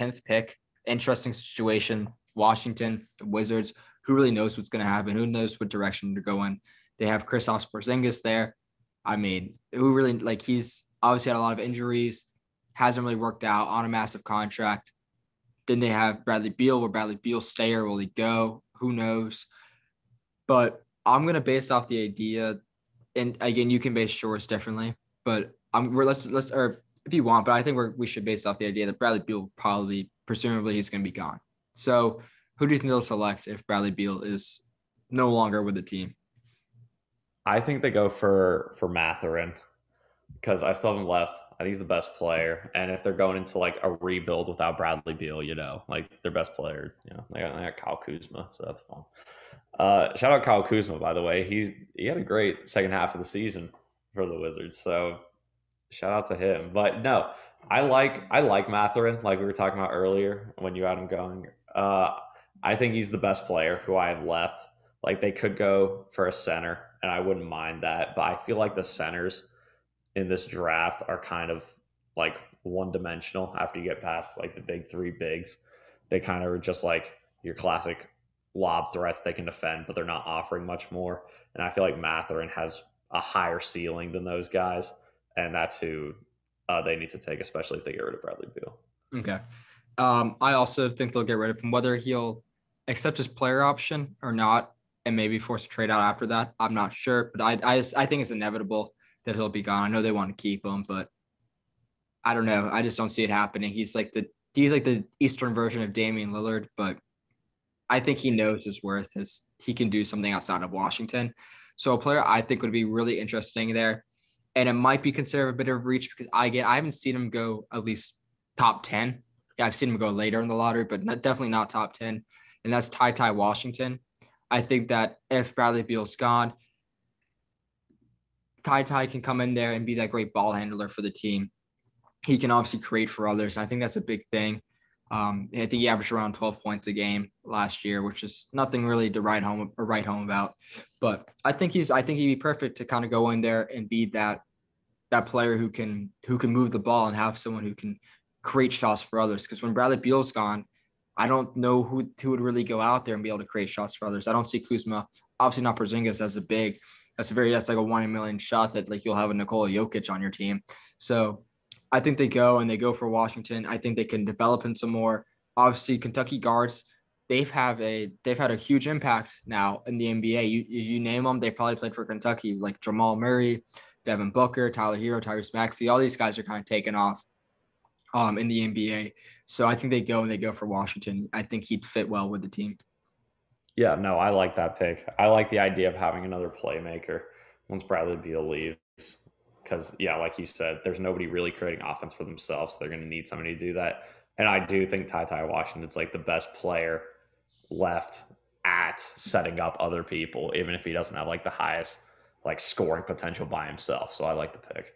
10th pick. Interesting situation. Washington, the Wizards. Who really knows what's going to happen? Who knows what direction they're going? They have Kristaps Porzingis there. I mean, who really like? He's obviously had a lot of injuries. Hasn't really worked out on a massive contract. Then they have Bradley Beal. Will Bradley Beal stay or will he go? Who knows? But I'm gonna base it off the idea, and again, you can base yours differently. But let's or if you want, but I think we should base it off the idea that Bradley Beal probably, presumably, he's gonna be gone. So who do you think they'll select if Bradley Beal is no longer with the team? I think they go for Matherin because I still haven't left. I think he's the best player. And if they're going into like a rebuild without Bradley Beal, like their best player, they got Kyle Kuzma, so that's fun. Shout out Kyle Kuzma, by the way. He had a great second half of the season for the Wizards. So shout out to him. But no, I like Matherin, like we were talking about earlier when you had him going. I think he's the best player who I have left. Like they could go for a center, and I wouldn't mind that. But I feel like the centers in this draft are kind of like one dimensional after you get past like the big three bigs. They kind of are just like your classic lob threats they can defend, but they're not offering much more. And I feel like Matherin has a higher ceiling than those guys, and that's who they need to take, especially if they get rid of Bradley Beal. Okay. I also think they'll get rid of him, whether he'll accept his player option or not, and maybe force a trade out after that. I'm not sure, but I think it's inevitable that he'll be gone. I know they want to keep him, but I don't know. I just don't see it happening. He's like the Eastern version of Damian Lillard, but I think he knows his worth. He can do something outside of Washington. So a player I think would be really interesting there, and it might be considered a bit of a reach because I haven't seen him go at least top 10. Yeah, I've seen him go later in the lottery, but definitely not top 10. And that's Ty Washington. I think that if Bradley Beal's gone, Ty can come in there and be that great ball handler for the team. He can obviously create for others. I think that's a big thing. I think he averaged around 12 points a game last year, which is nothing really to write home about. But I think he'd be perfect to kind of go in there and be that player who can move the ball and have someone who can create shots for others. Because when Bradley Beal's gone, I don't know who would really go out there and be able to create shots for others. I don't see Kuzma, obviously not Porzingis, as a big. That's like a 1 in a million shot that like you'll have a Nikola Jokic on your team. So I think they go for Washington. I think they can develop him some more. Obviously, Kentucky guards, they've had a huge impact now in the NBA. You name them, they probably played for Kentucky, like Jamal Murray, Devin Booker, Tyler Hero, Tyrese Maxey. All these guys are kind of taken off in the NBA. So I think they go for Washington. I think he'd fit well with the team. Yeah, no, I like that pick. I like the idea of having another playmaker once Bradley Beal leaves. Because, yeah, like you said, there's nobody really creating offense for themselves. So they're going to need somebody to do that. And I do think Ty Washington's like the best player left at setting up other people, even if he doesn't have like the highest like scoring potential by himself. So I like the pick.